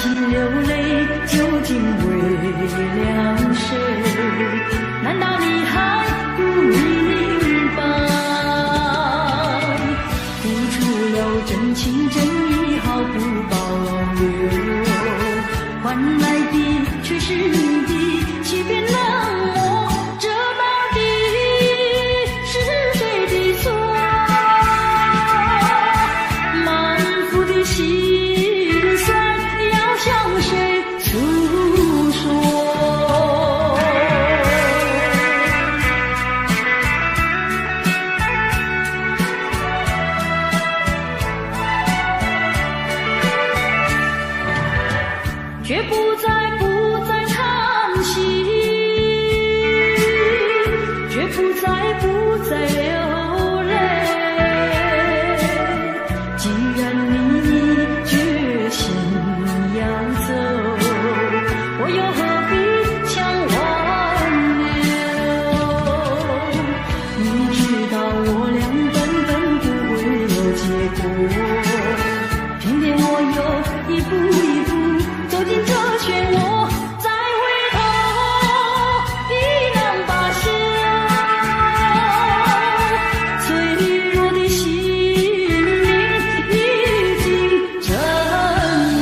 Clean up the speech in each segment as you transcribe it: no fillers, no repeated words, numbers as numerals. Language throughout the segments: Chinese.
心流泪，究竟为了谁？难道你还不明白？付出了真情真意，毫不保留，换来的却是你的欺骗冷漠。这到底是谁的错？满腹的心酸要向谁诉说？却不再叹息，却不再流泪。既然你决心要走，我又何必强挽留？你知道我俩根本不会有结果，偏偏我又一步一步走进这漩涡，再回头已难罢休。脆弱的心灵已经沉默。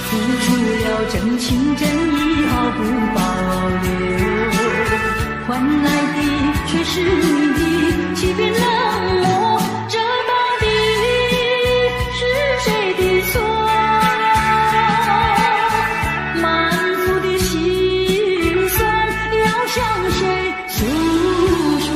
付出了真情真意，毫不保留，换来的却是你的欺骗冷漠。这到底是谁的错？满腹的心酸要向谁诉说？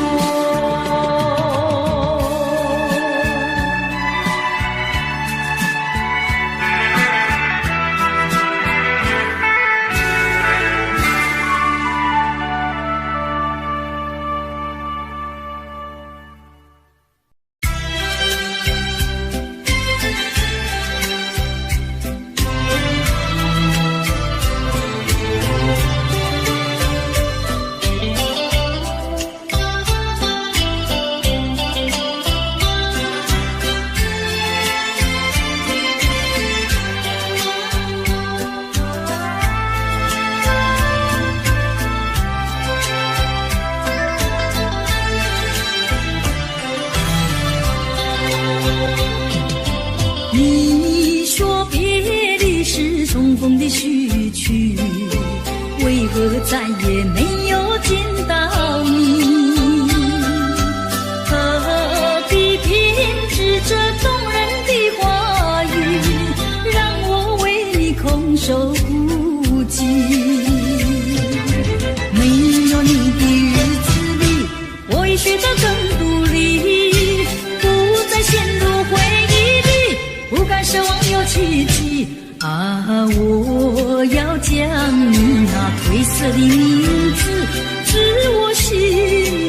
你说别离是重逢的序曲，为何再也没有见到你？何必偏执这动人的话语，让我为你空守孤寂？没有你的日子里，我已学得更独立，不再陷入回忆里，不敢奢望有奇迹啊！我要将你那褪色的名字，至我心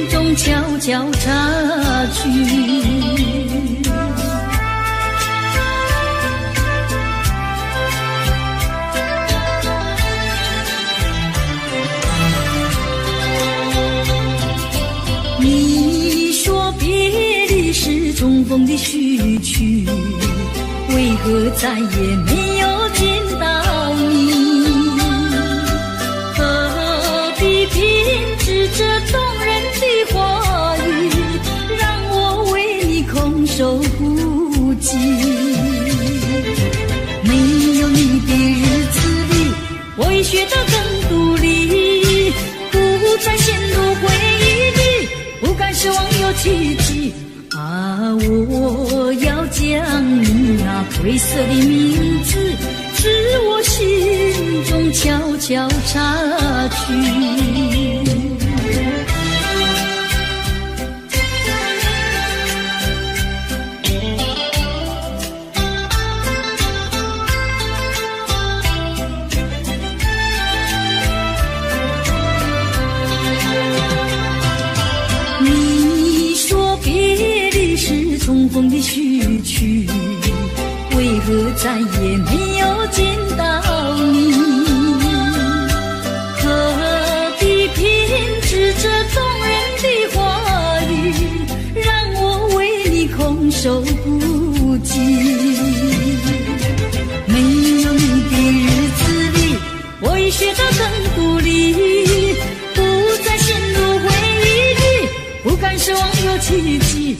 中悄悄插去。你说别离是重逢的序曲，为何再也没有见到你？何必偏执这动人的话语，让我为你空守孤寂？没有你的日子里，我已学得更独立，不再陷入回忆里，不敢奢望有奇迹啊！我要将你那褪色的名字，至我心中悄悄插去。风的序曲，为何再也没有见到你？何必偏执这动人的话语，让我为你空守不及？没有你的日子里，我已学到更独立，不再陷入回忆里，不敢奢望有奇迹。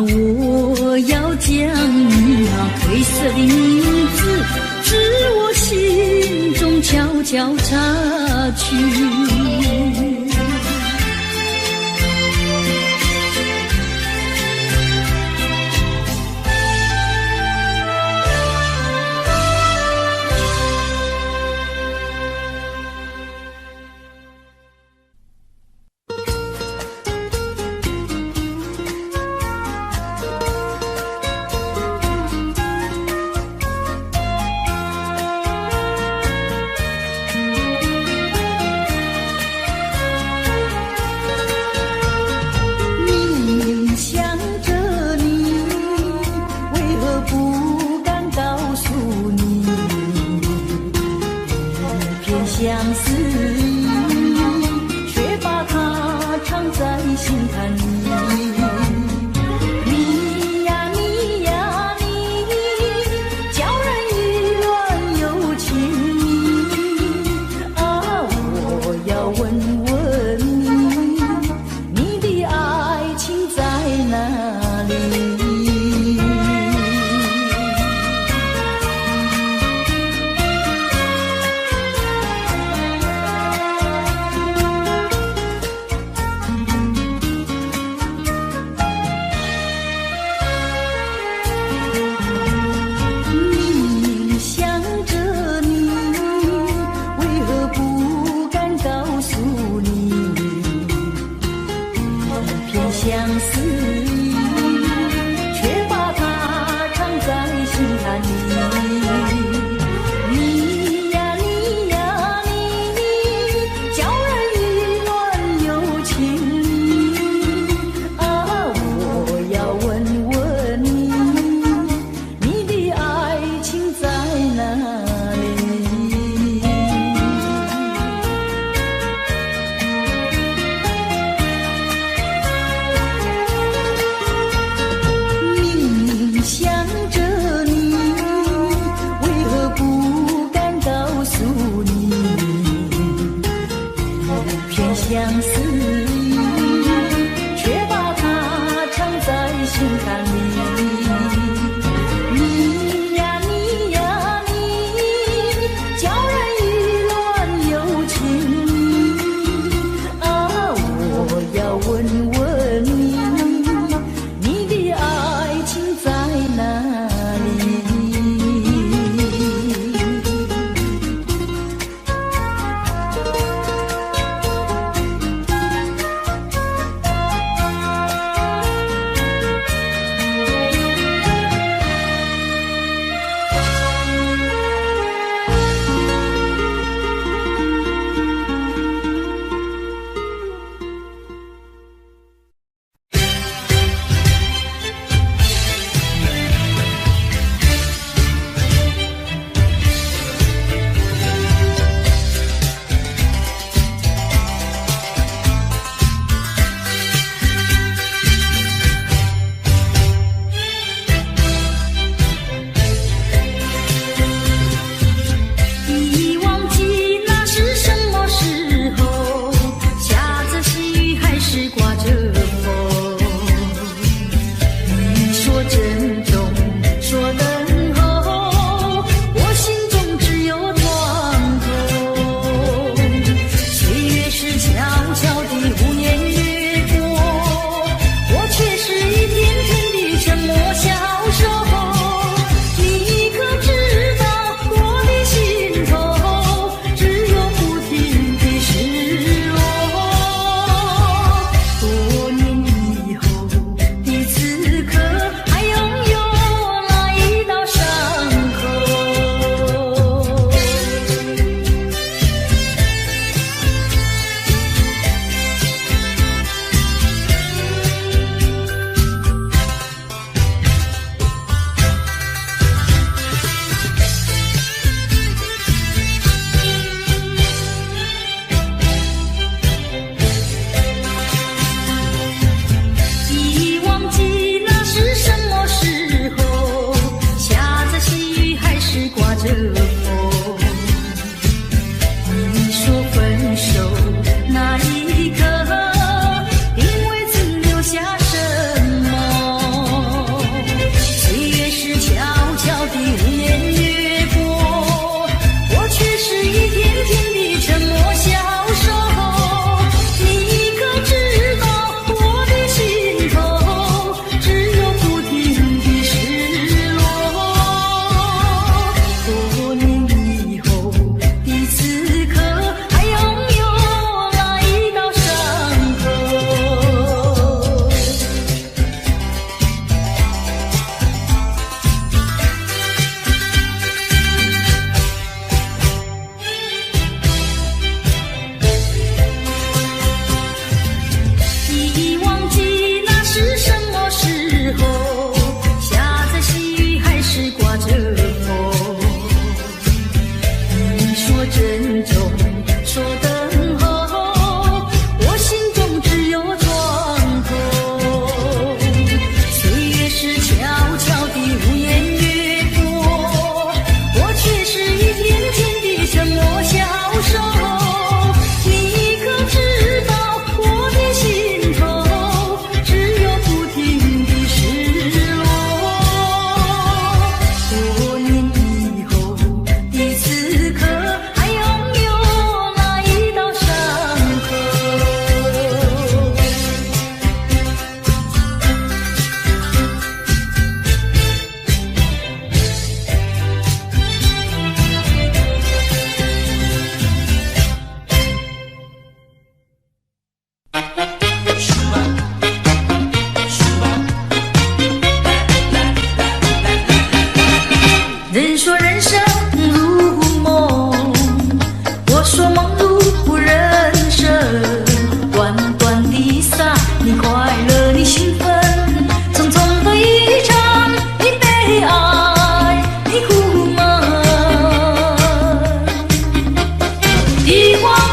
我要将你那褪色的名字，至我心中悄悄插去。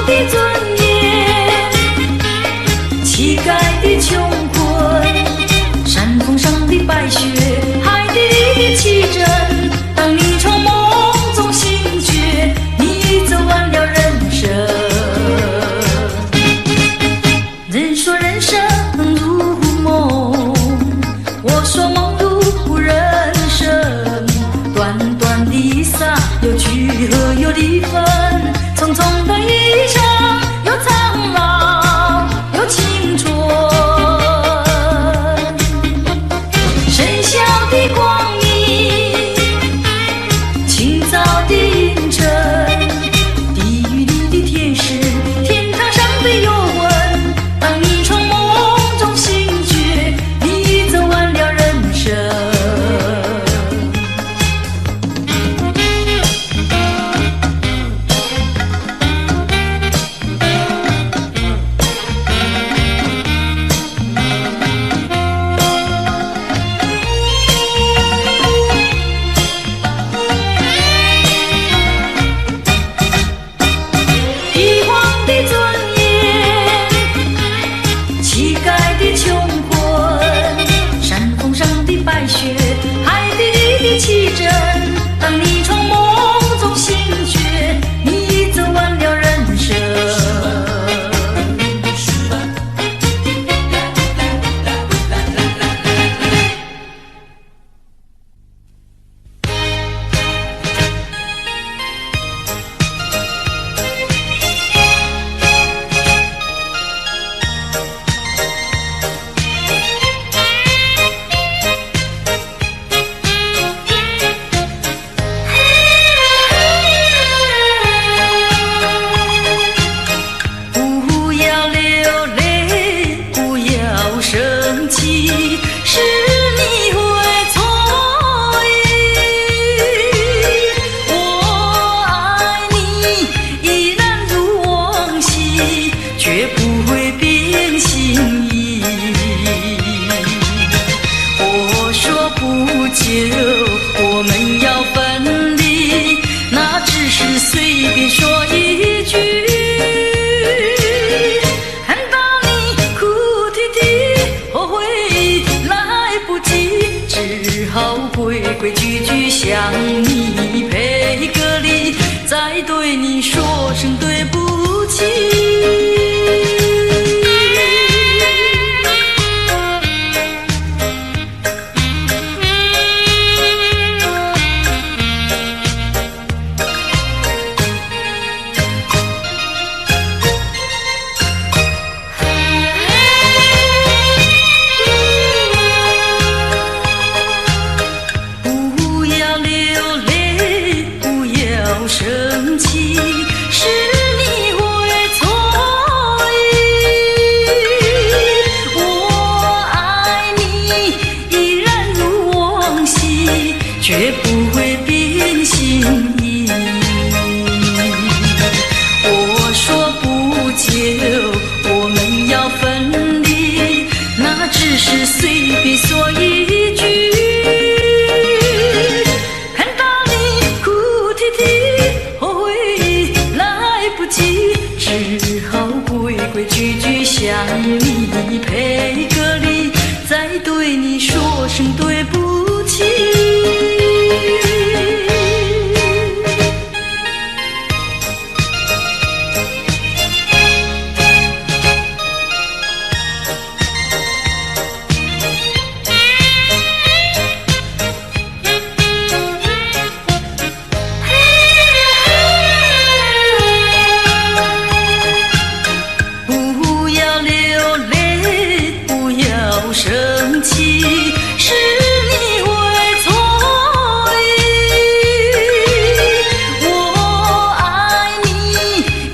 的尊严，乞丐的穷困，山峰上的白雪，海底的奇珍。当你从梦中醒觉，你走完了人生。人说人生如梦，我说梦如人生。短短的一刹，有聚合有离分，匆匆的一生，有苍老有青春。深宵的光明，清早的阴沉，地狱里的天使，天堂上的幽魂。当你从梦中醒觉，你走完了人生。帝皇的尊严，乞丐的穷困，山峰上的白雪，海底里的奇珍。当你从梦中醒觉，你走完了人生。不要流泪，不要生气，是你会错意。我爱你依然如往昔，绝不会变心意。我说不久我们要分离，那只是随便说一句。看到你哭啼啼，后悔来不及，只好规规矩矩向你赔个礼，再对你说声对不起。不要流泪，不要生气，是你会错意。我爱你依然如往昔，绝不会变心意。我说不久我们要分离，那只是随便说一句。看到你哭啼啼，后悔来不及，只好规规矩矩向你赔个礼，再对你说声对不起。不要流泪，不要生气，是你会错意。我爱你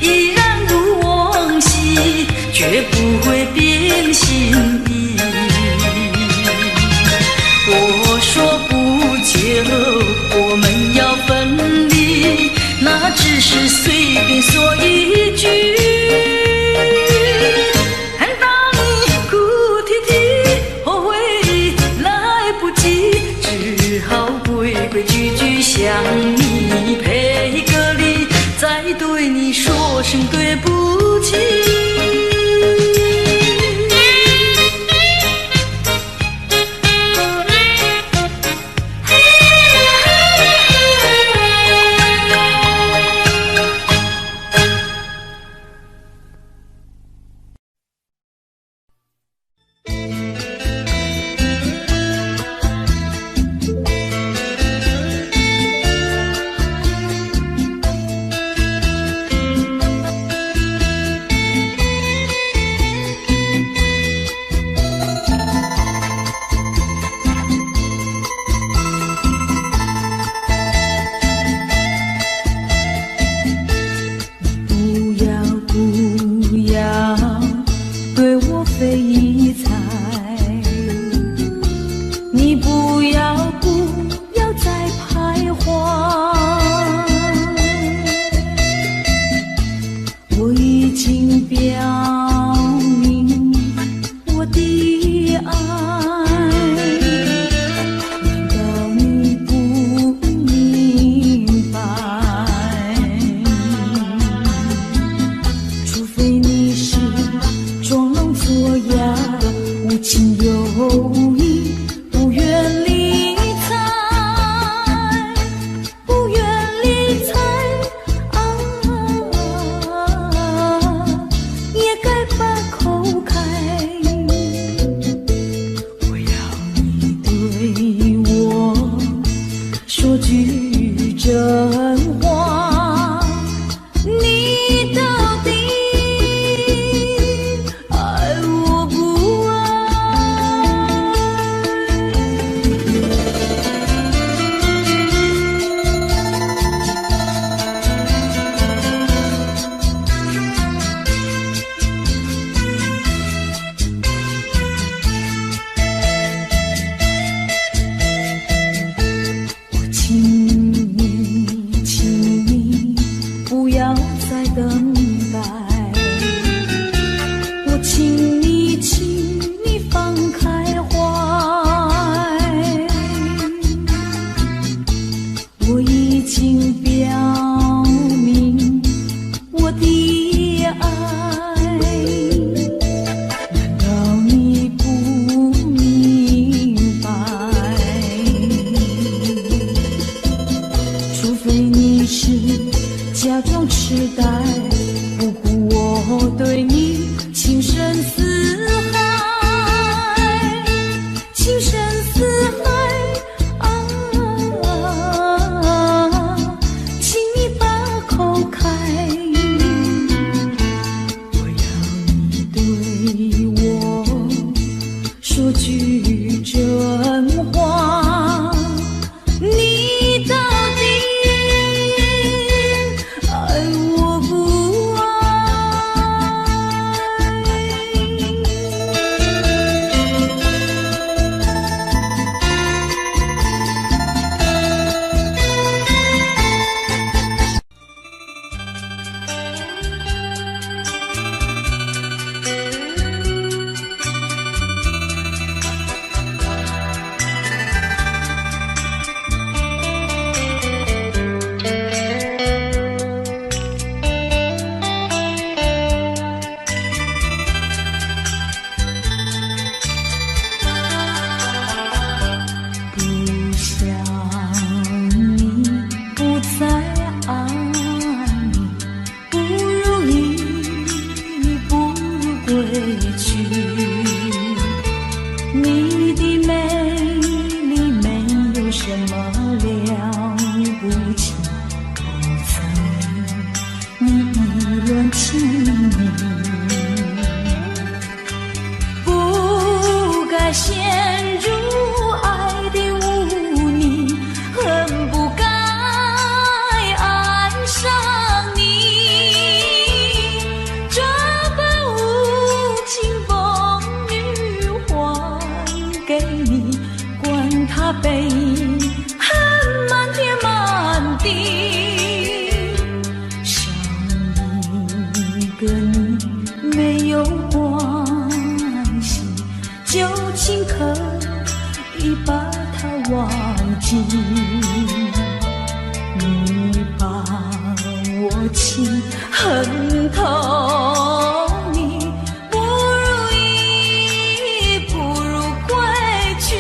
依然如往昔，绝不会变心意。我说不久我们要分离，那只是随便说一句。看到你哭啼啼，后悔来不及，只好规规矩矩向你赔个礼，再对你说声对不不起。情恨透你，不如意，不如归去。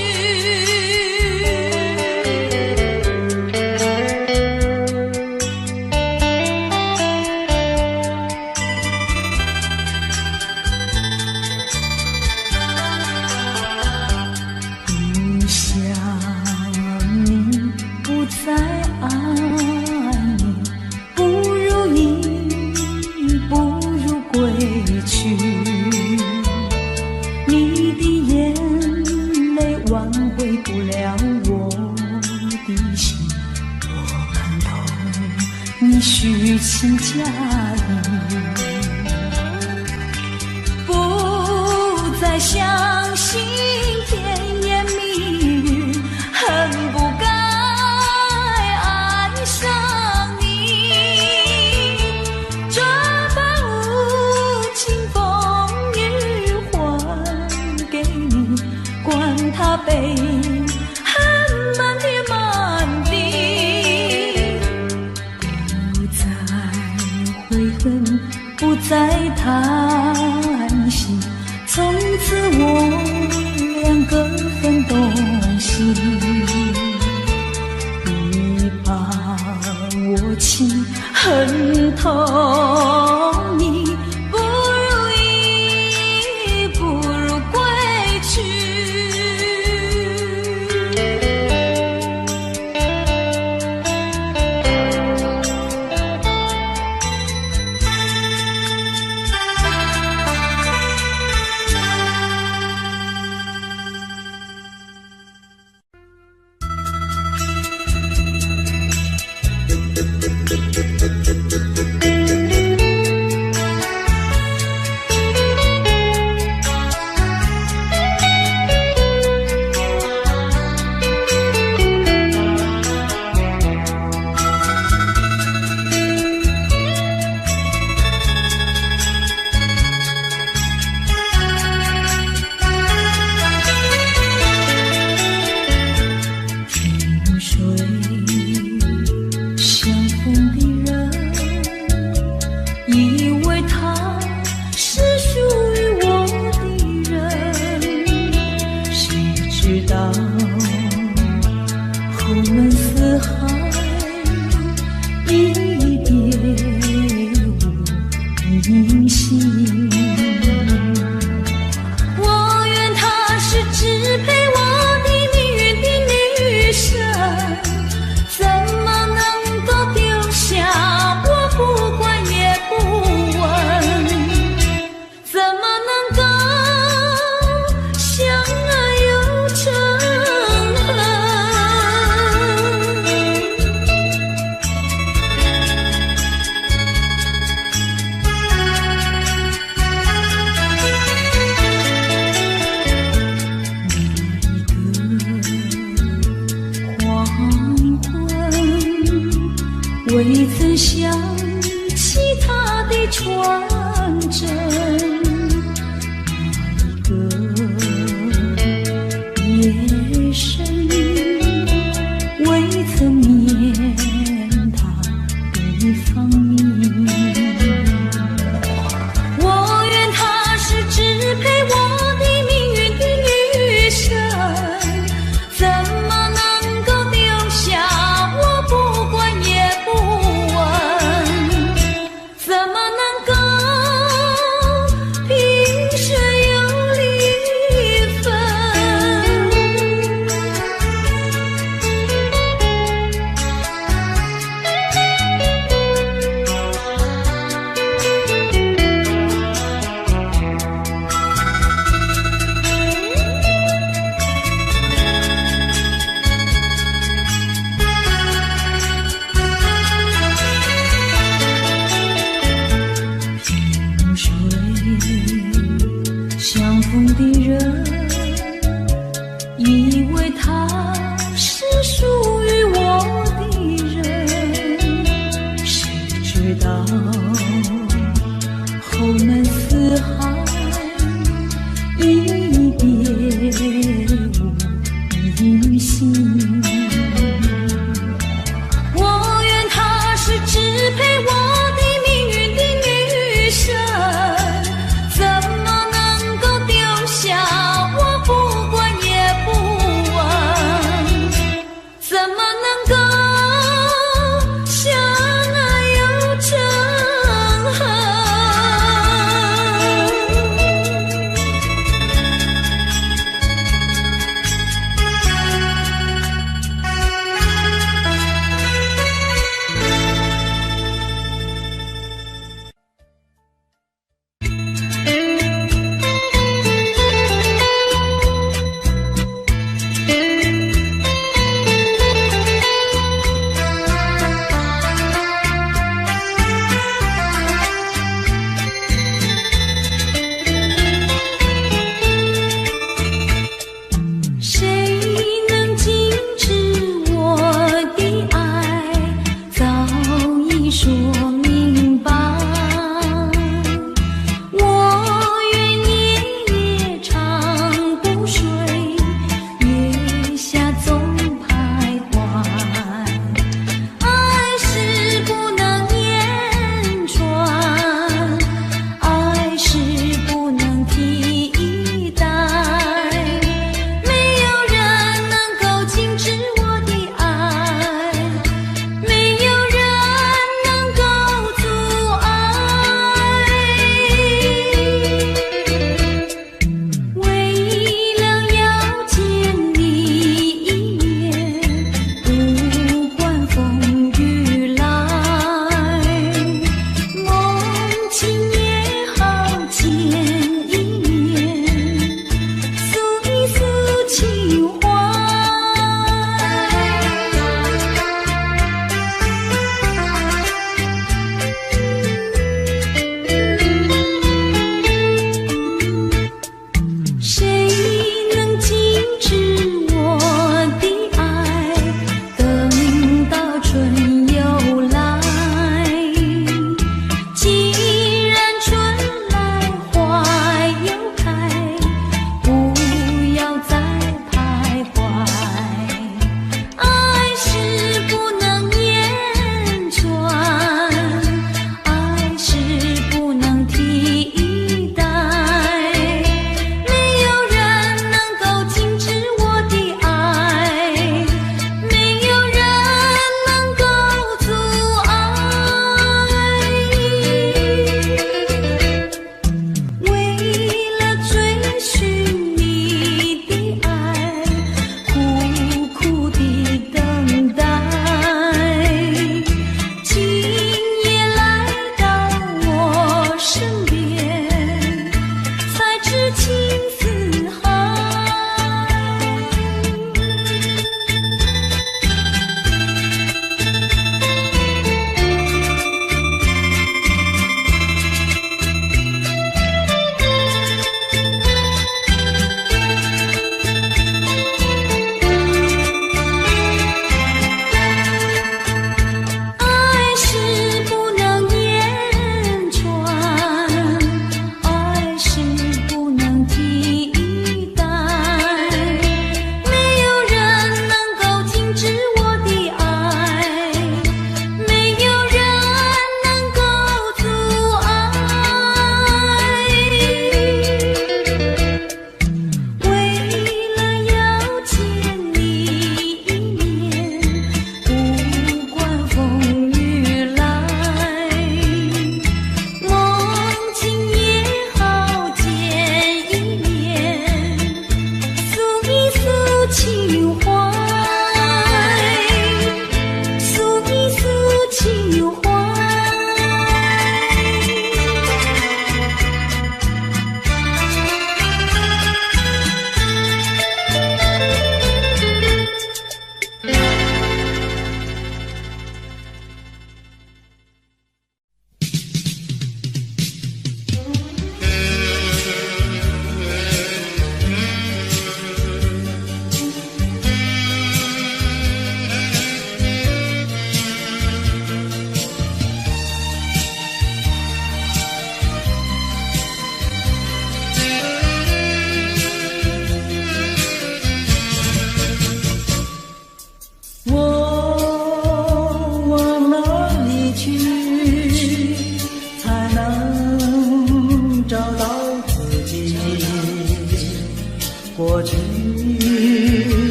不想你，不再爱你，不如意，不如归去。你的眼泪挽回不了我的心，我看透你虚情假意，不再相信甜言蜜语，恨不该爱上你。这般无情风雨还给你，管他悲恨满天满地，不再悔恨，不再叹息，从此我两个分东西。你把我情恨透你，不如意，不如归去。未曾想起他的传真，那一个夜深，未曾念他的芳名。我愿他是支配我的命运的女神，怎么能够丢下我不管也不问，怎么能够萍水有离分。萍水相逢的人，以为他是属于我的人，谁知道后门四海，一别无音信。我愿他是支配我的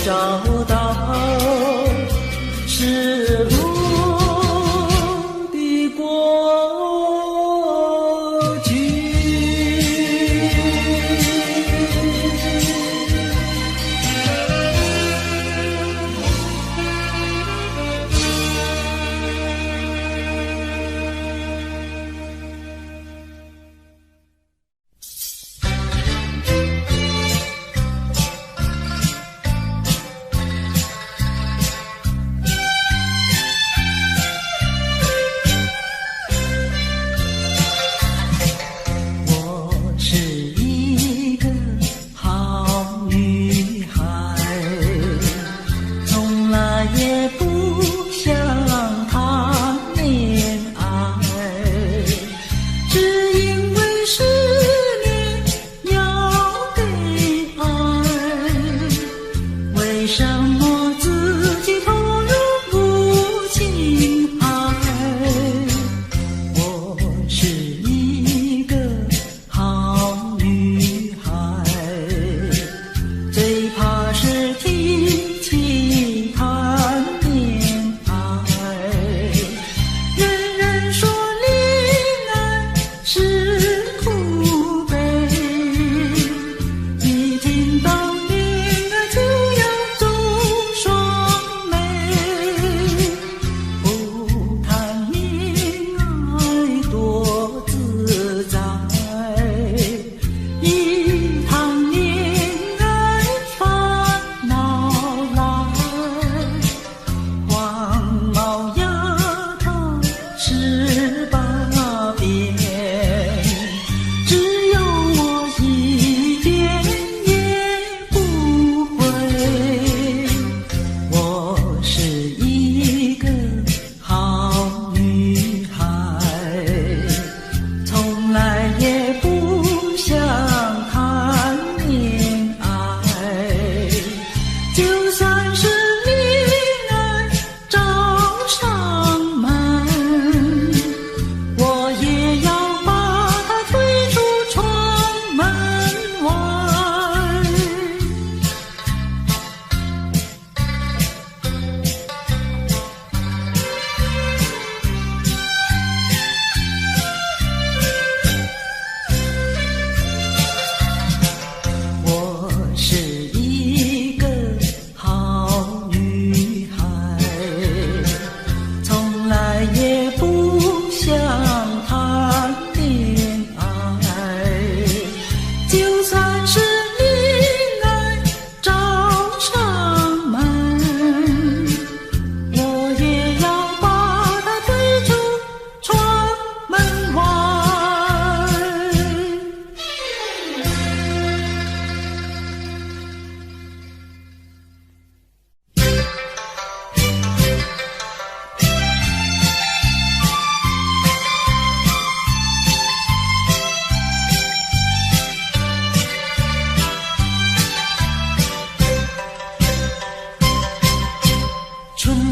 找到失落的过去。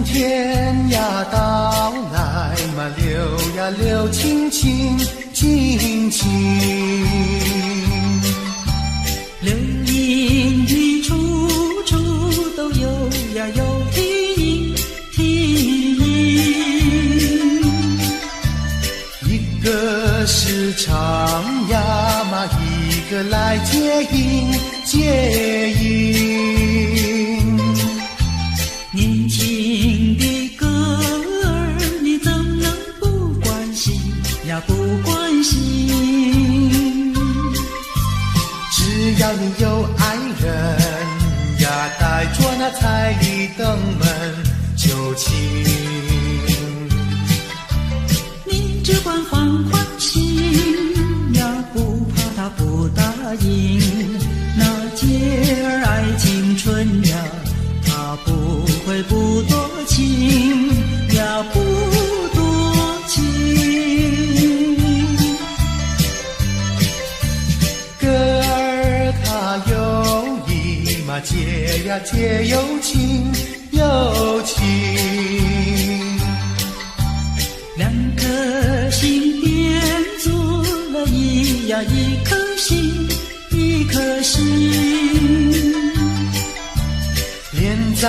天呀到来嘛，流呀流，亲亲亲亲。流音语处处都有呀有听听。一个是唱呀嘛，一个来接应接应。年轻的歌儿，你怎能不关心呀？不关心。只要你有爱人呀，带着那彩礼登门就亲。你只管放宽心呀，不怕他不答应。那姐儿爱青春呀，他不会不多情呀，不多情。歌儿它有意嘛，结呀结有情有情。两颗心变做了一颗心，一颗心。连在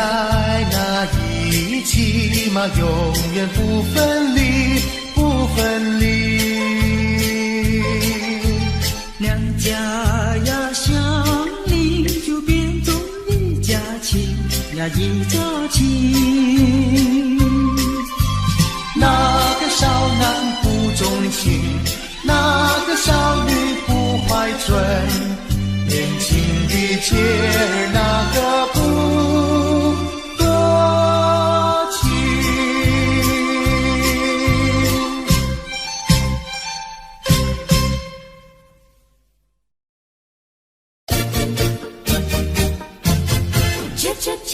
那一起嘛，永远不分离，不分离。两家呀相邻，就变作一家亲呀一家亲。那个少男不钟情，那个少女不怀春，年轻的姐儿那个不多情。恰恰恰，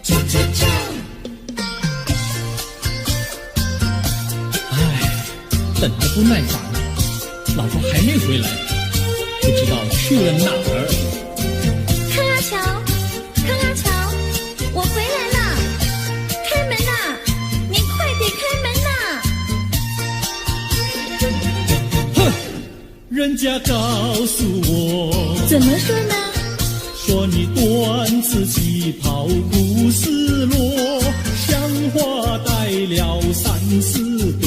恰恰恰。等得不耐烦了，老婆还没回来，不知道去了哪儿。康拉乔，康拉乔，我回来了，开门呐！你快点开门呐！哼，人家告诉我，怎么说呢？说你短此旗袍不丝落，像花戴了3、4朵。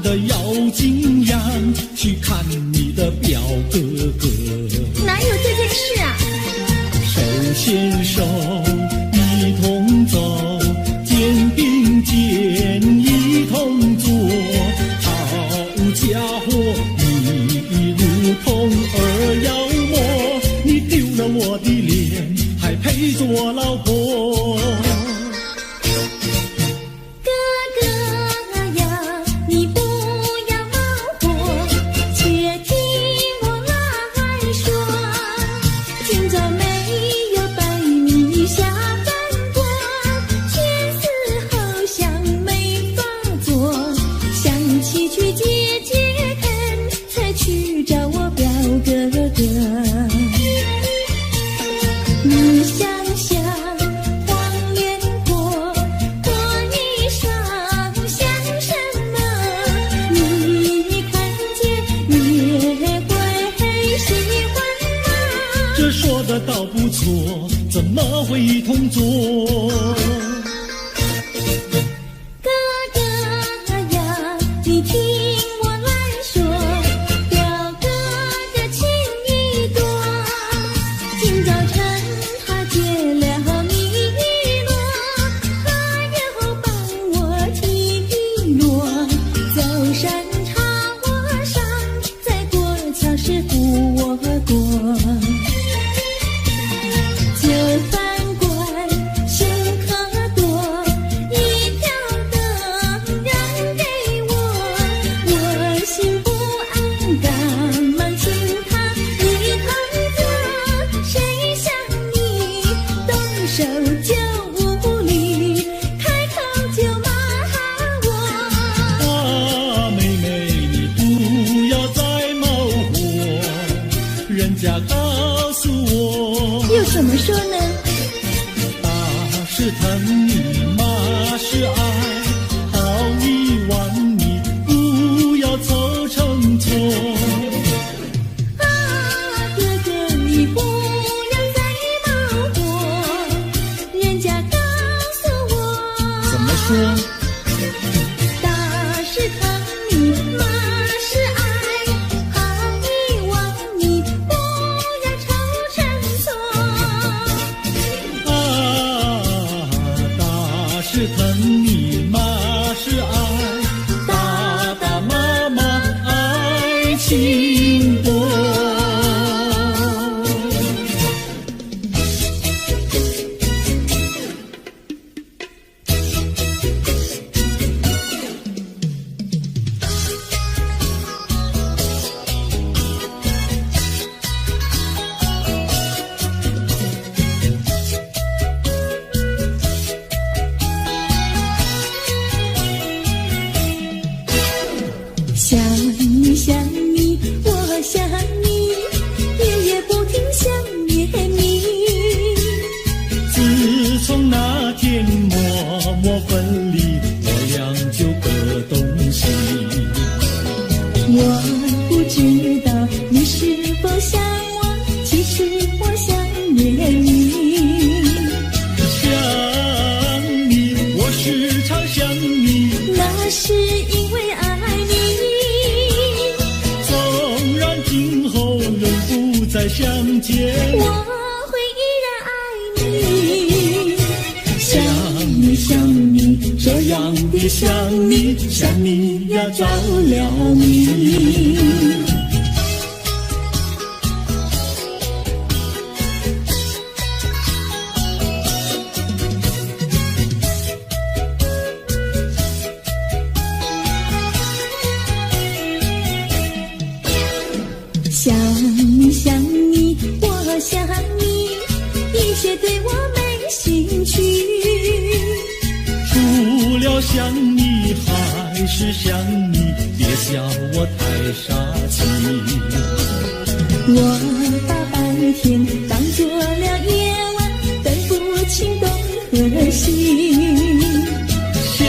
的妖精样去看你的表哥哥，哪有这件事啊？手牵手一同走，肩并肩一同坐，好家伙，你如同儿妖魔，你丢了我的脸，还陪着我老婆。怎么会一同坐？哥哥呀，你听我来说，表哥的情意多。今早晨他结了米罗，他又帮我提落，走山茶我上，再过桥是扶我过。怎么说呢？打是疼你，骂是爱，好遗忘你，不要凑成错。啊，哥哥你不要再恼火，人家告诉我。怎么说？打是疼你，骂是爱，好遗忘你，不要凑成错。是疼你，骂是爱，爸爸妈妈爱情多。想你想你，我想你，夜夜不停想念你。自从那天默默分离，我俩就各东西。我不知道你是否想我，其实我想念你。想你，我时常想你，那是因为爱你。纵然今后仍不再相见，我会依然爱你。想你想你，这样的想你，想你呀着了迷。想你想你，我想你，一切对我没兴趣。除了想你还是想你，别笑我太傻气。我把白天当作了夜晚，分不清东和西。想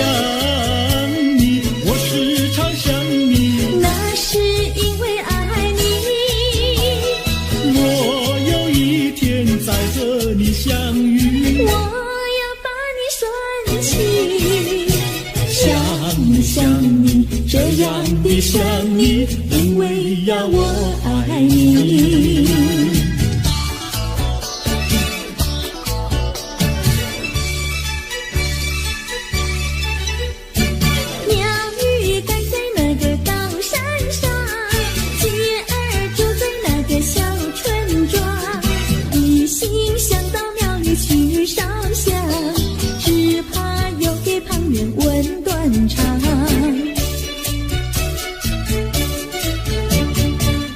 你，我时常想你，那是因为爱你。我有一天再和你相遇，我要把你拴起。想你想你，这样的想你，因为呀我爱你。鸟语赶在那个高山上，鸡儿住在那个小村庄，一心想到庙里去烧香，只怕又给旁人问断肠。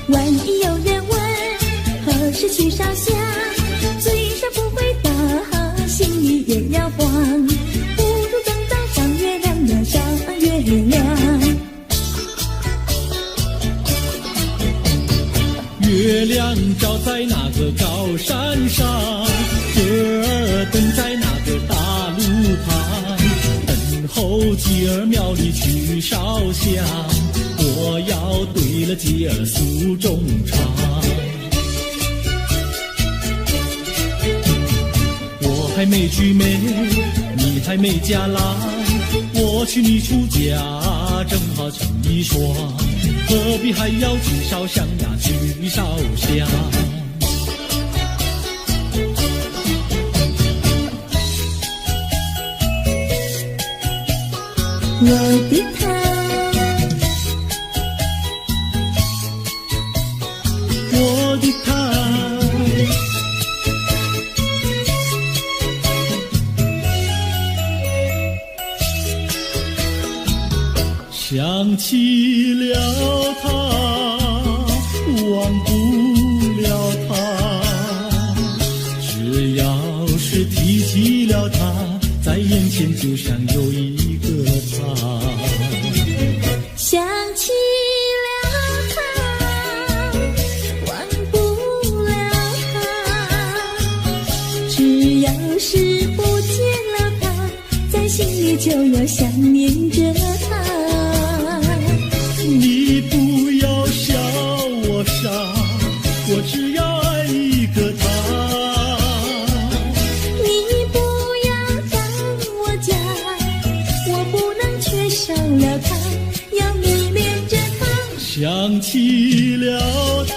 万一有人问何时去烧香，嘴上不回答，心里也要慌，不如等到上月亮呀上月亮。月亮照在那个高山上，歌儿等在那个大路旁，等候鸡儿庙里去烧香，我要对了鸡儿诉衷肠。我还没娶媒，你还没嫁来，我娶你出嫁，正好成一双，何必还要去烧香呀去烧香。我的他，我的他，想起了他，忘不了他，只要是提起了他，在眼前就像有一个他。想起了他，忘不了他，只要是不见了他，在心里就要想念着他。你不要笑我傻，我只要爱一个他。你不要当我假，我不能缺少了他，要迷恋着他。想起了他，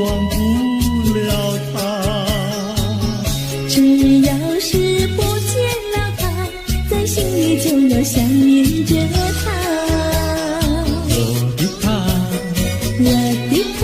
忘不了他，只要是不见了他，在心里就要想念着他。我的他，我的他。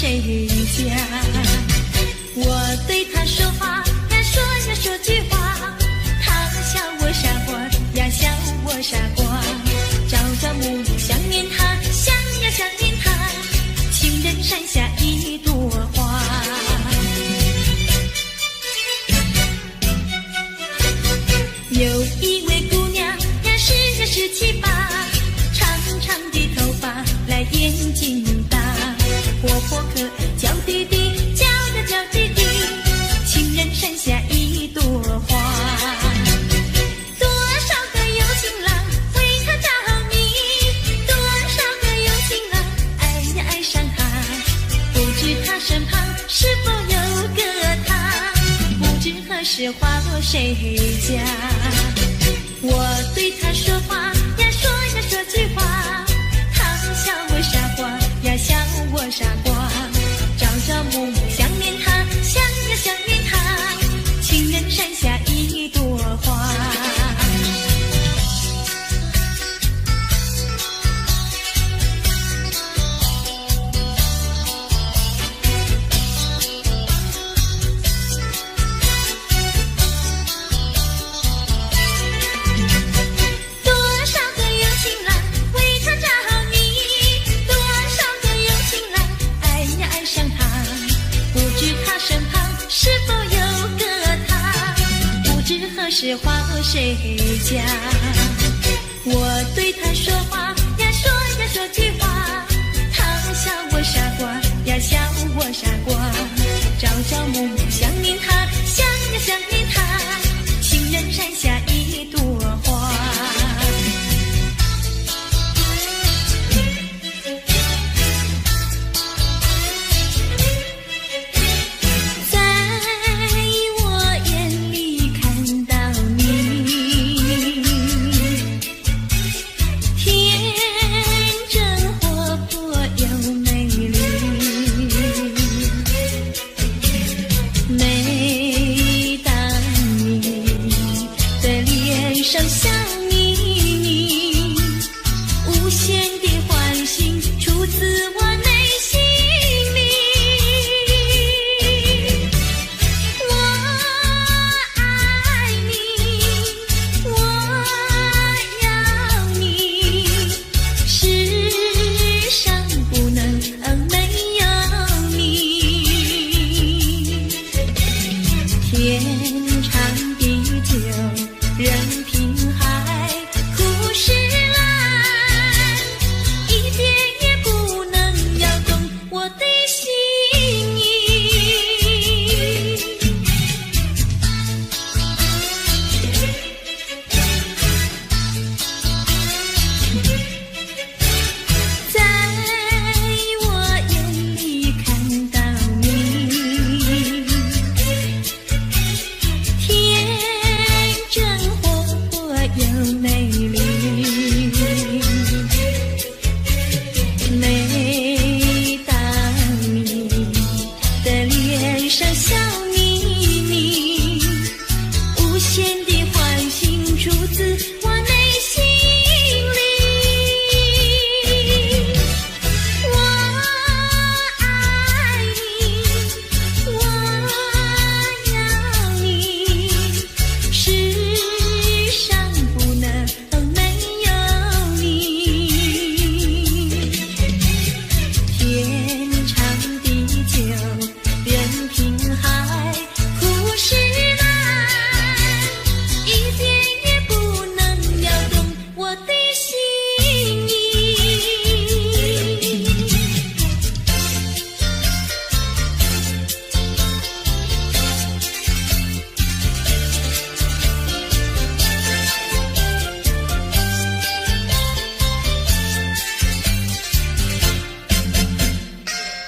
谁家？我对他说话呀，说句话，他笑我傻瓜呀，笑我傻瓜。朝朝暮暮想念他，想念他，情人山下一朵花。有一位姑娘呀，17、18，长长的头发，来眼睛大，活泼可爱，娇滴滴，娇滴滴，情人山下一朵花。多少个有情郎为她着迷，多少个有情郎爱呀爱上她，不知她身旁是否有个他，不知何时花落谁家。我对他说话呀，说句话，他笑我傻瓜呀，笑我傻瓜。朝朝暮暮想念他，想念他，情人山下一朵花。是花落谁家？我对他说话呀，说句话，他笑我傻瓜呀，笑我傻瓜。朝朝暮暮想念他，想念他，情人山下一朵花。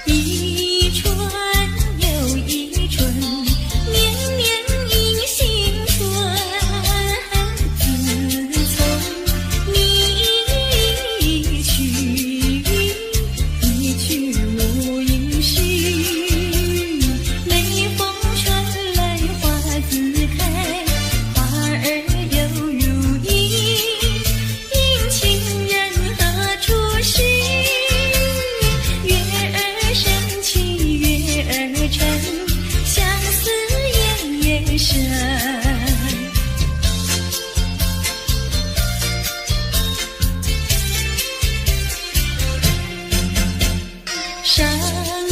一串伤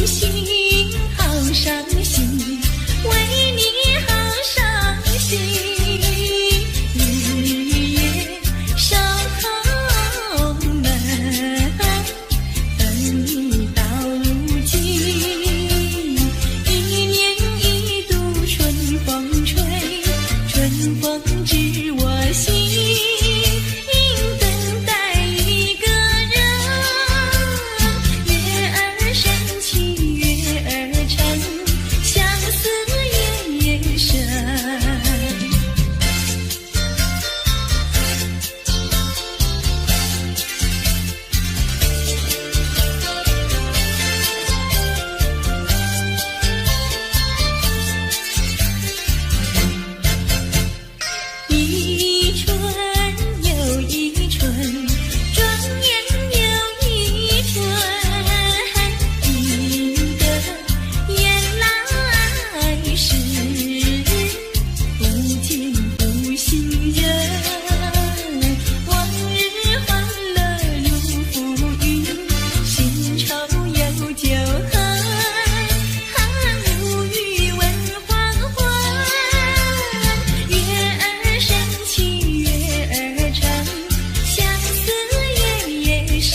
心，好伤心，为你好伤心，日夜守候门，等你到如今。一年一度春风吹，春风知我心。等待一个人，月儿升起，月儿沉，相思夜夜深。一春又一春，转眼又一春，记得原来是不见不信任，往日欢乐如浮云，新愁又旧恨，无语问黄昏。月儿升起，月儿沉，相思夜夜深。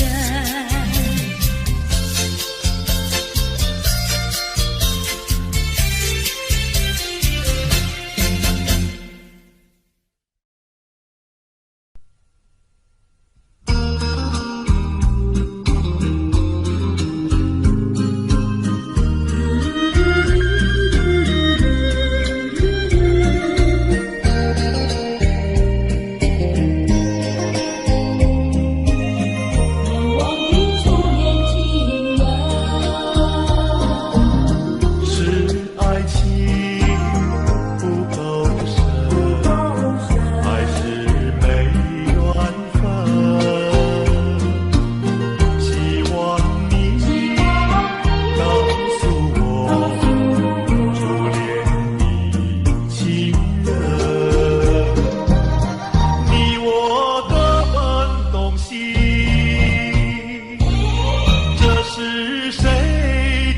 我的初恋情人，是爱情不够深，还是没缘分？希望你告诉我，初恋的情人，你我各奔东西。这是谁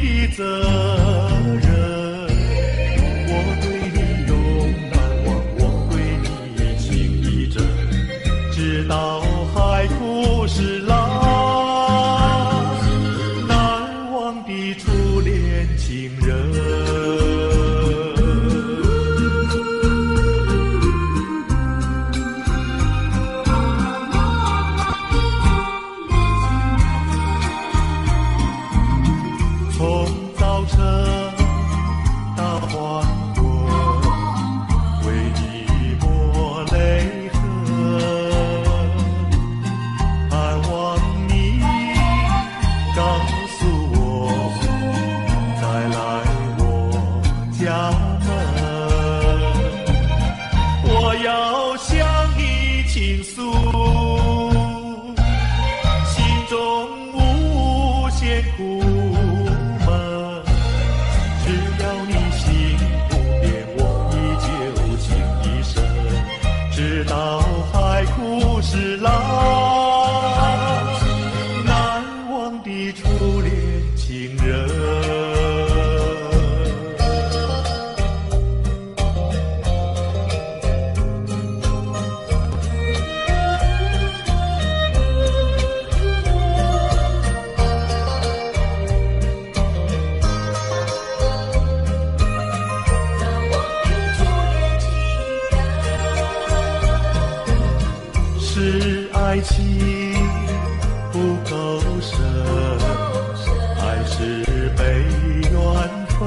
的责任？我对你永难忘，我对你情意真，直到海枯石烂，难忘的初恋情人。从早晨到黄昏，为你抹泪痕，盼望你告诉我，再来我家门，我要向你倾诉心中无限苦闷，只要你心不变，我依旧情一生，直到海枯石烂，难忘的初恋情人。是爱情不够深，还是没缘分？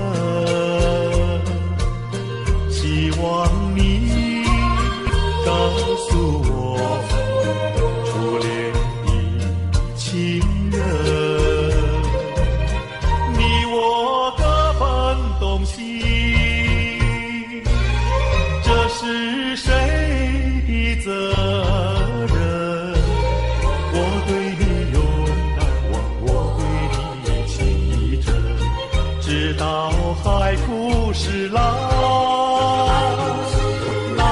希望你告诉我，初恋的情人，你我各奔东西，这是谁的责任？知道海枯石烂，难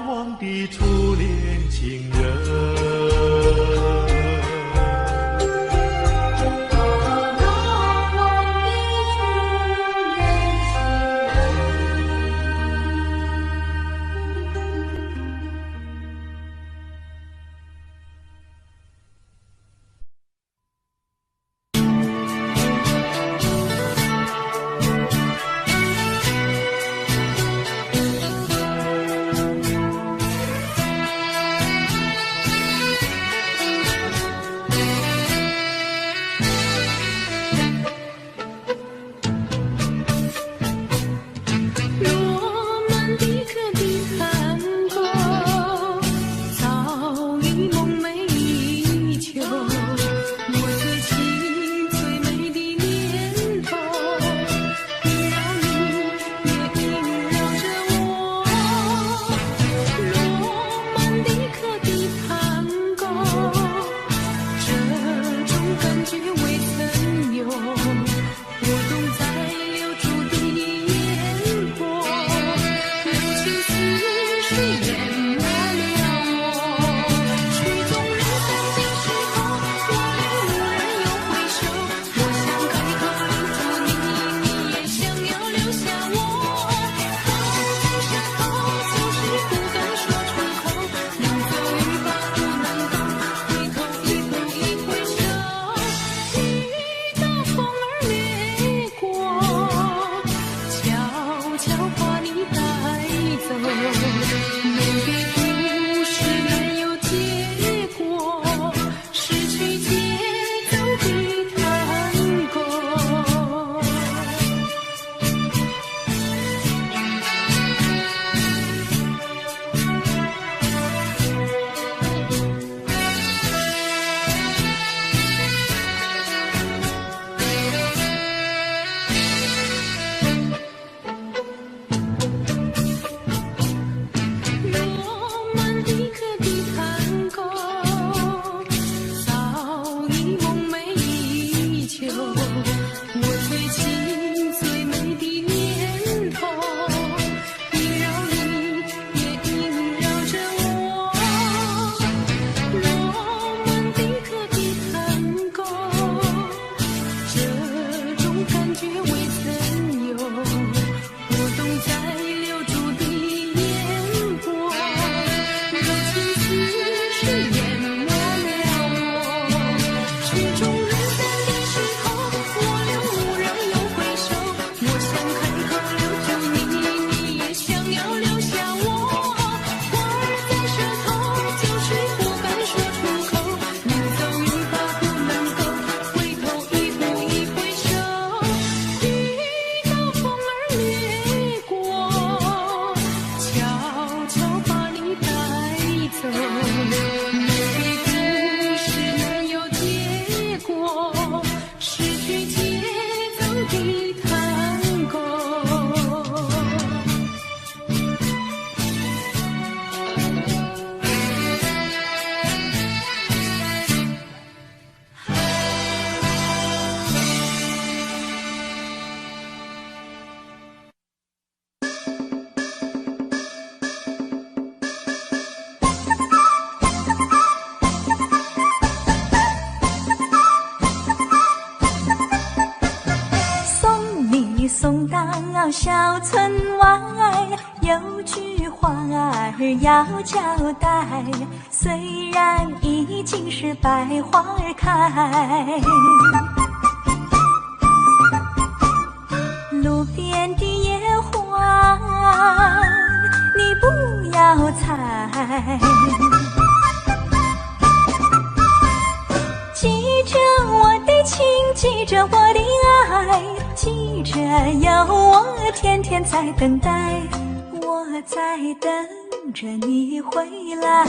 忘的初恋情人。送到小村外，有句话儿要交代，虽然已经是百花开，路边的野花你不要采，记着我的情，记着我的爱，记着有我天天在等待，我在等着你回来，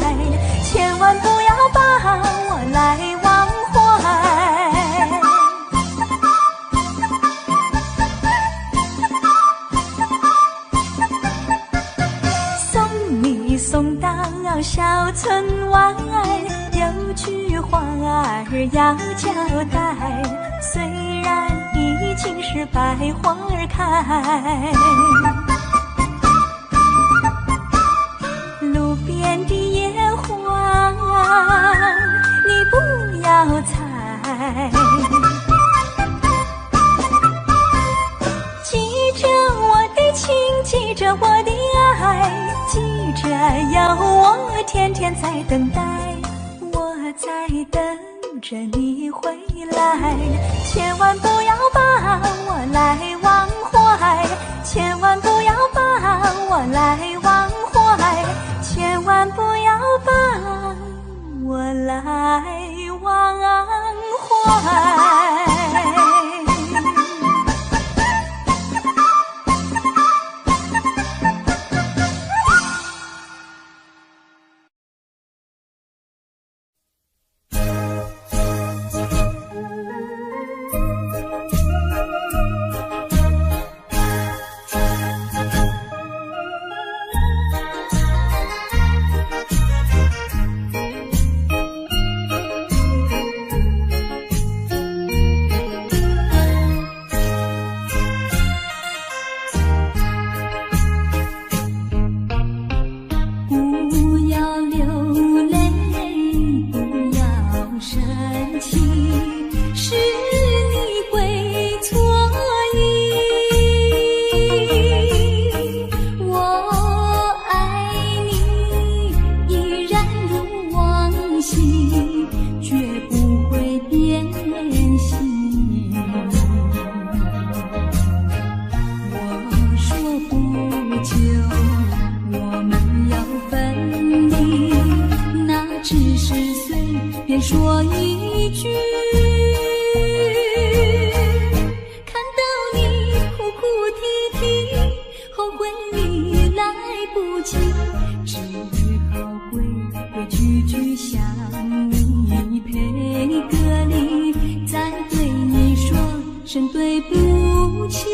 千万不要把我来忘怀。送你送到小村外，有句话儿要交代，虽然已尽是百花儿开。路边的野花你不要采，记着我的情，记着我的爱，记着有我天天在等待，我在等着你回来，千万不要把我来忘怀，千万不要把我来忘怀，千万不要把我来忘怀。说一句，看到你哭哭啼啼，后悔你来不及，只好规规矩矩向你赔个礼，再对你说声对不起。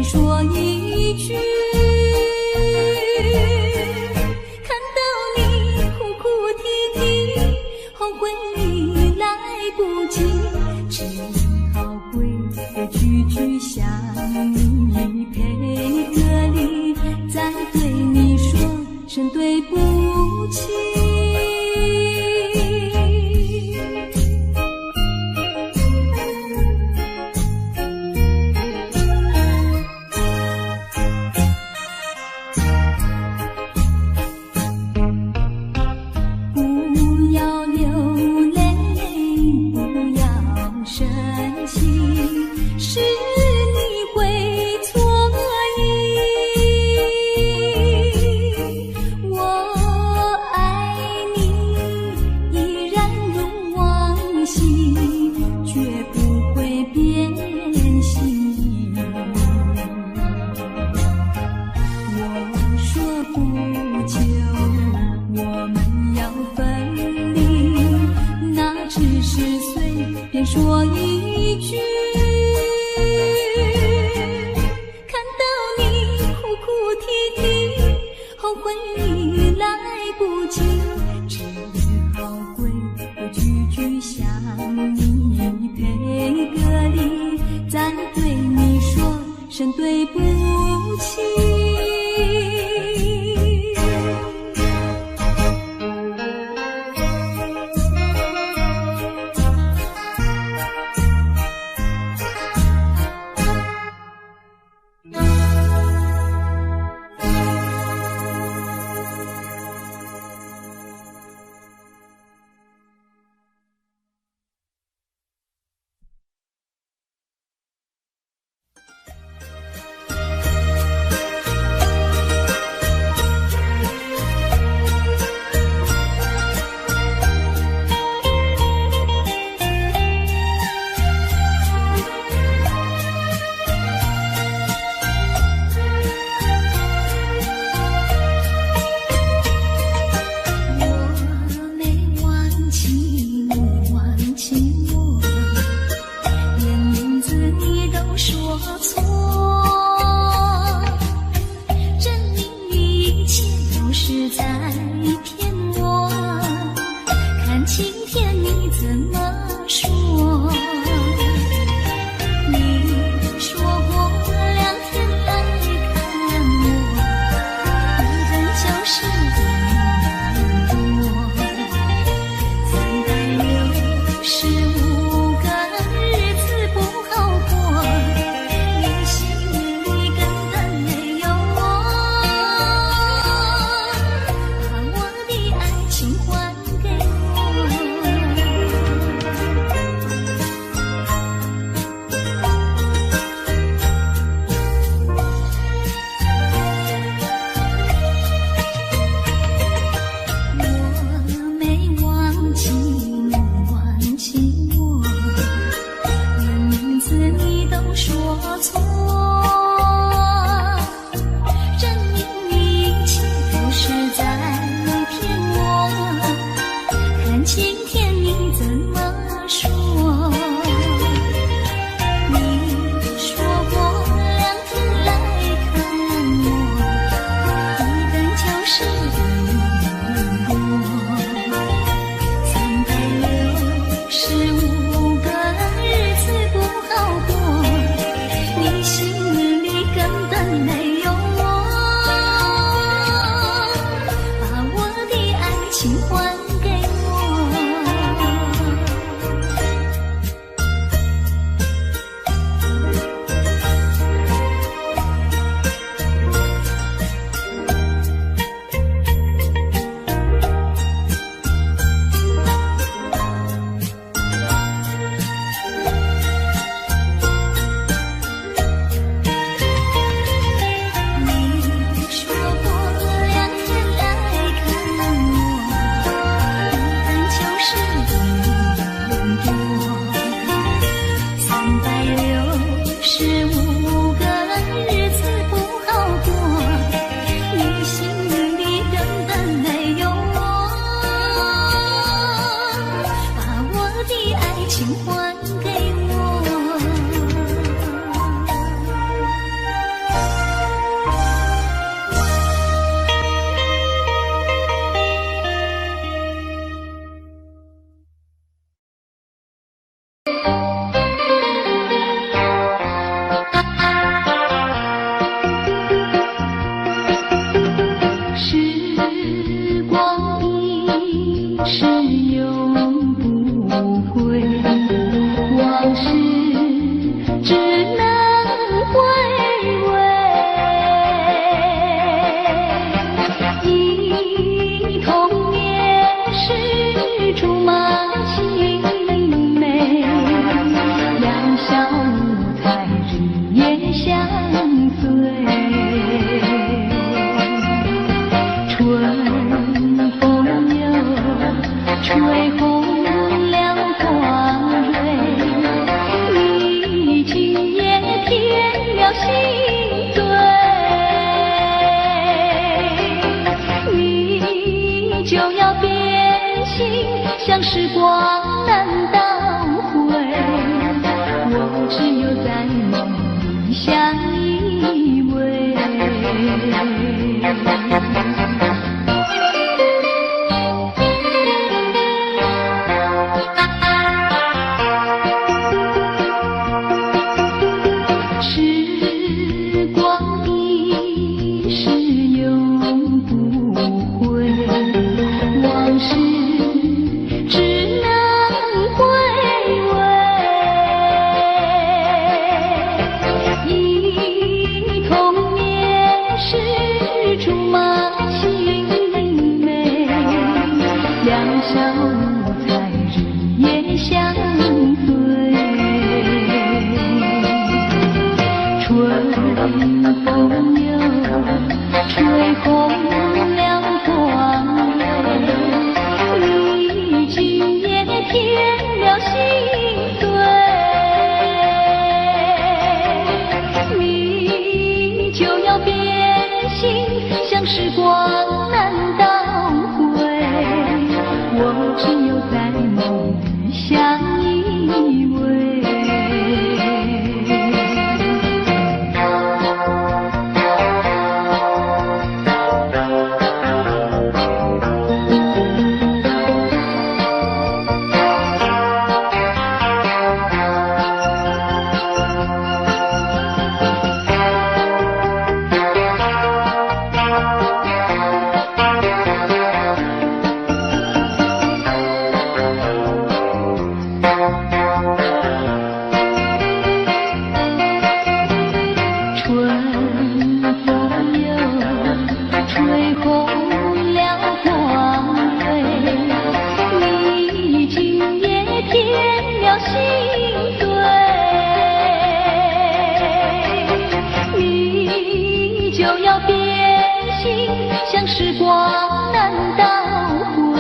说一句，看到你哭哭啼啼，后悔你来不及，只好规规矩矩向你赔个礼，再对你说声对不起。说一句，看到你哭哭啼啼，后悔你来不及，只好规规矩矩向你赔个礼，再对你说声对不起。错，证明一切都是在骗我。看今天你怎么说？你说过2天来看我，你等就是365个日子不好过，你心里根本没有我，把我的爱情还给我。我没忘记你挽起我，连名字你都说错，证明一切都是在骗我。看今天你怎么说？你说过2天来看我，一等就是365个日子不好过，你心里根本没有我，把我的爱情还给我。你说过2天来看我，一等就是1年多，365个日子不好过，你心里根本没有我，把我的爱情还给我。时光一逝永不回，往事只能回味。忆童年时竹马青梅，两小无猜日夜相随。春风又吹红了花蕊，你今夜添了心醉，你就要变心，像时光难倒回，我只有在梦里相依偎。时光一逝永不回，往事只能回味。忆童年时竹马青梅，两小无猜日夜相随。春风又吹红了花蕊，你今夜添了心醉，你就要变心，像时光难倒回，我只有在梦里相依偎。就要变心，像时光难倒回。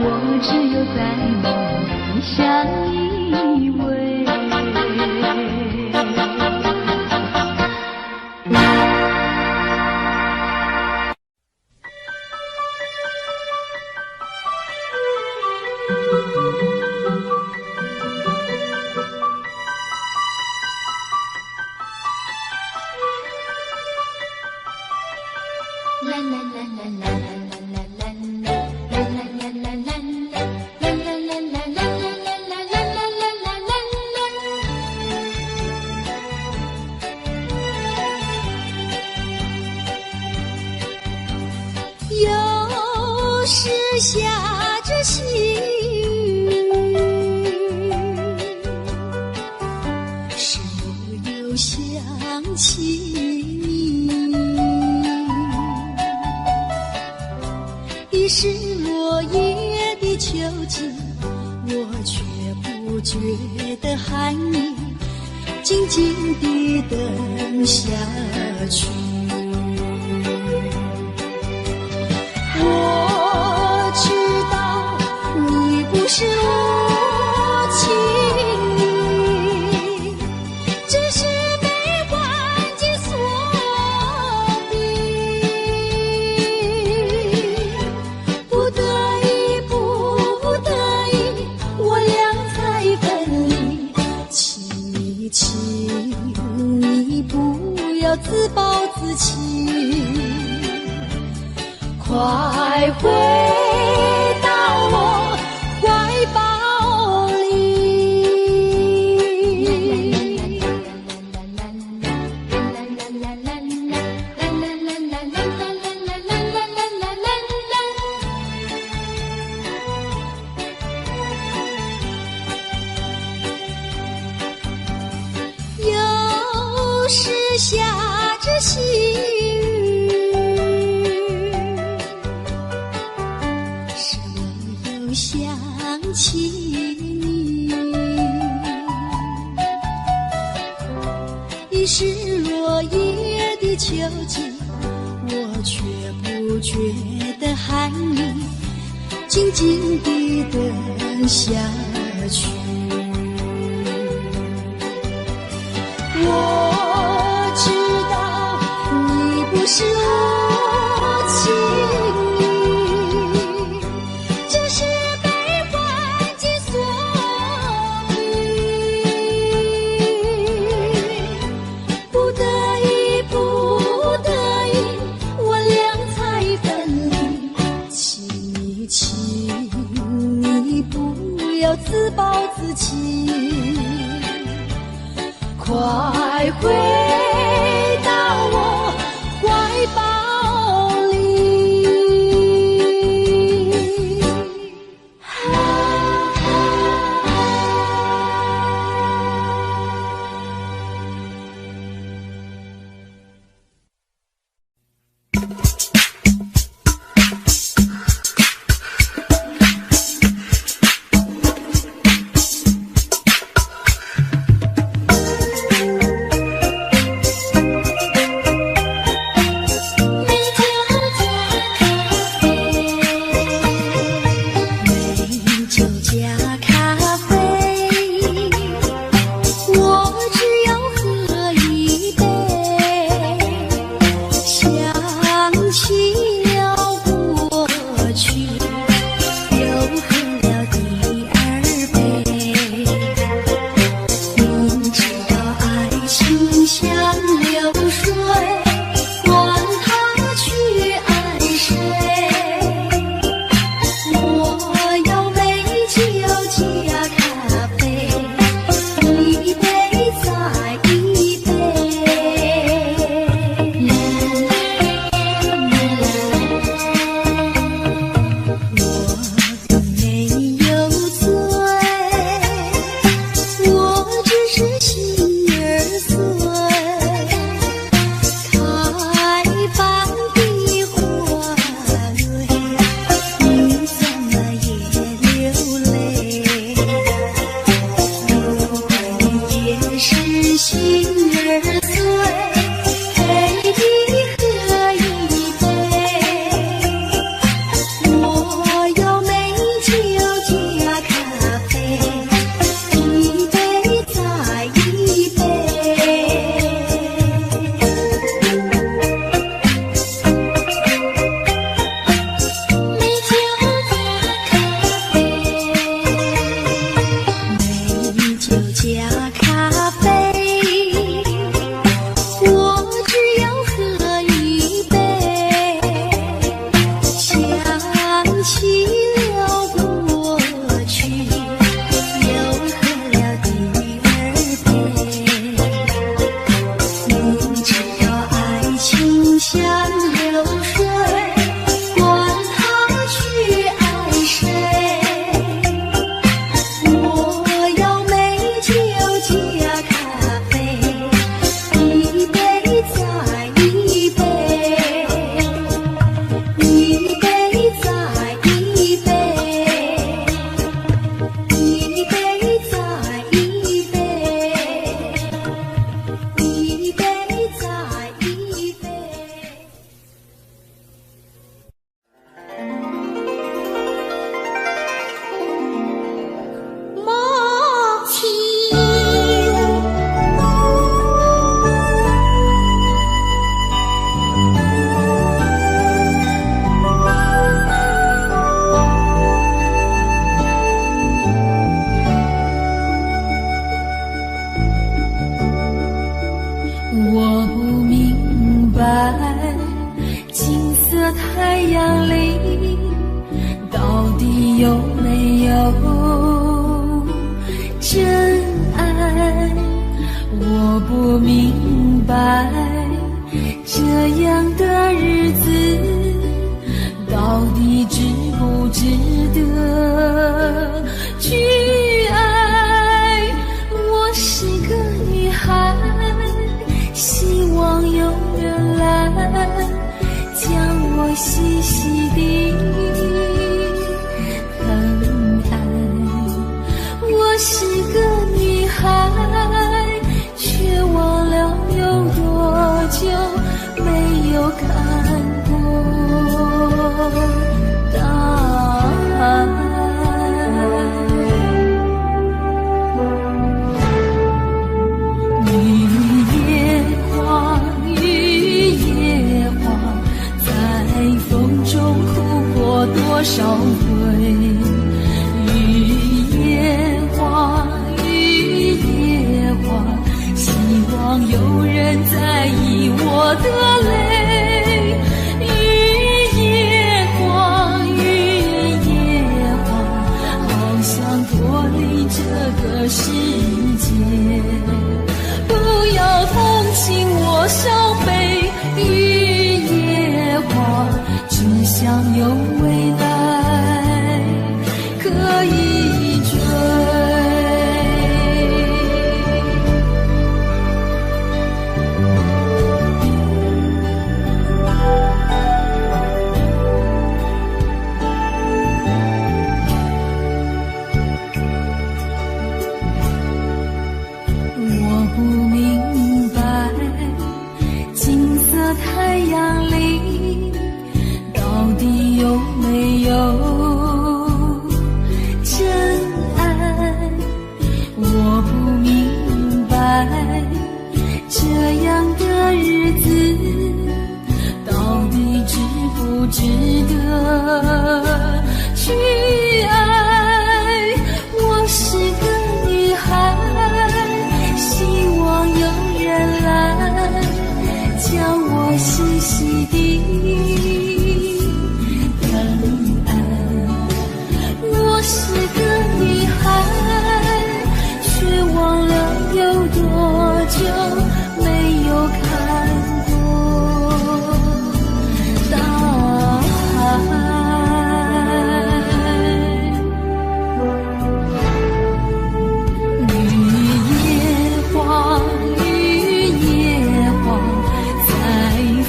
我只有在梦里相依偎。有时下着细雨，时又想起你。已是落叶的秋季，我却不觉得寒意，静静地等下去。我知道你不是无情意，只是被环境所逼，不得已，不得已，我俩才分离。请你不要自暴自弃，快回到我怀抱里。有时下着细想起你，已是落叶的秋季，我却不觉得寒意，静静地等下去。我知道你不是无情意，只是被环境所逼，不得已，不得已，我俩才分离。请你不要自暴自弃，快回到我怀抱里。我不明白，金色太阳里到底有没有真爱？我不明白，这样的日子到底值不值得去爱？我是个女孩，希望有人来将我细细地疼爱。我是个女孩，却忘了有多久没有看过大海。多少回雨夜花，雨夜花，希望有人在意我的泪。雨夜花，雨夜花，好想脱离这个世界，不要同情我伤悲。雨夜花，只想有未来可以追。我不明白，金色太阳里到底有没有真爱？我不明白，这样的日子到底值不值得去爱？我是个女孩，希望有人来将我细细地是个女孩，却忘了有多久没有看过大海。雨夜花，雨夜花，在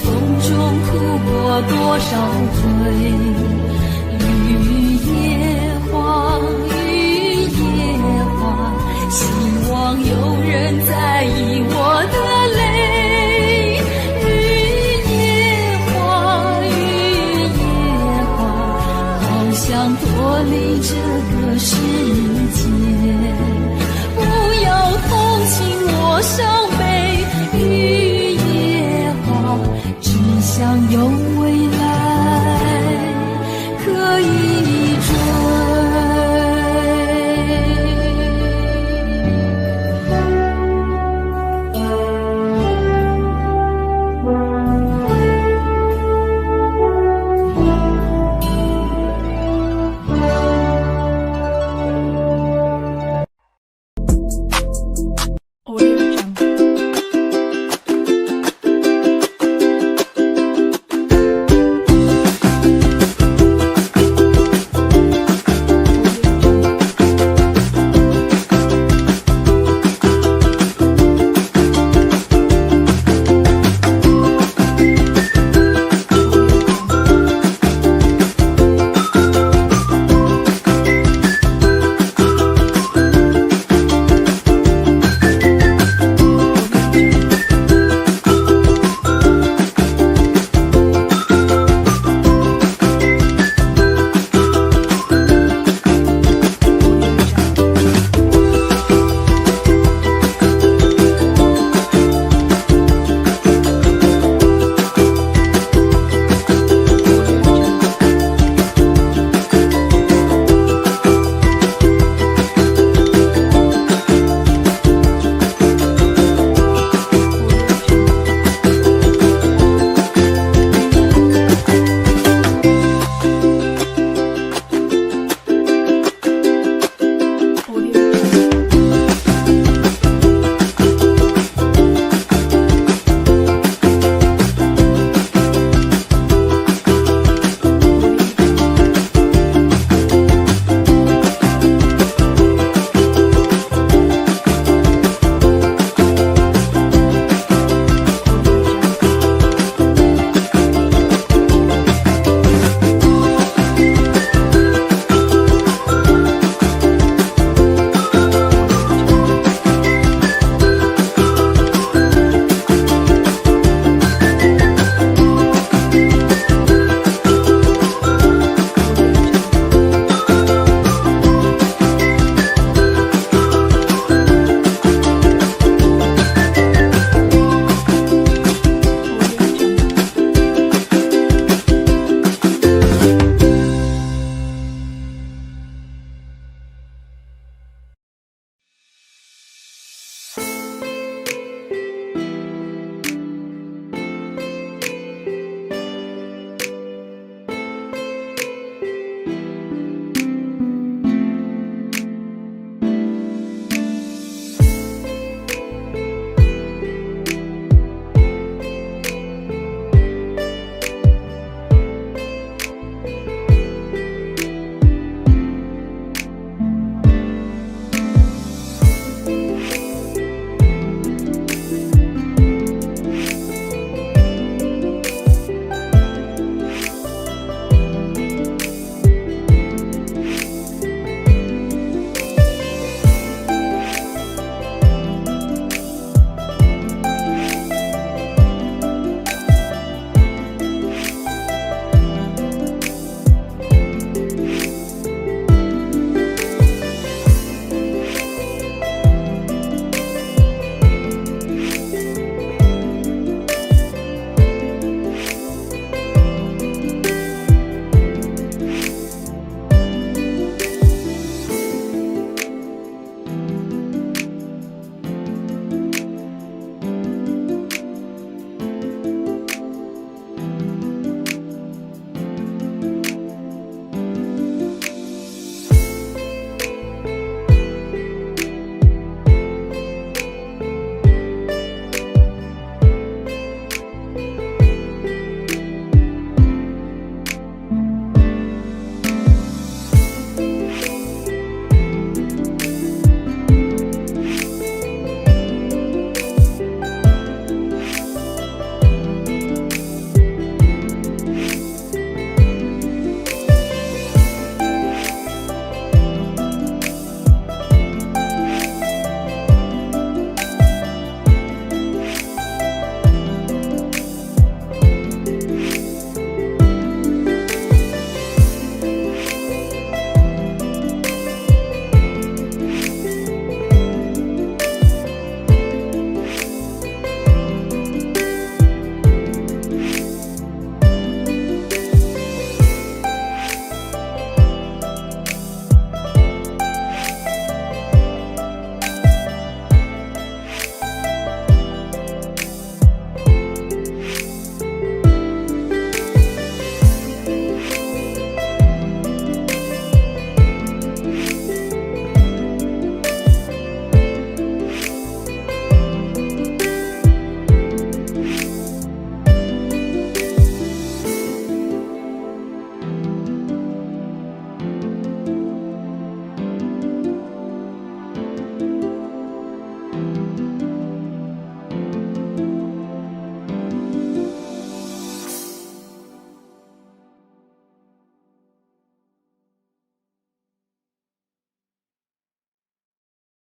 风中哭过多少回。希望有人在意我的泪。雨夜花，雨夜花，好想脱离这个世界，不要同情我伤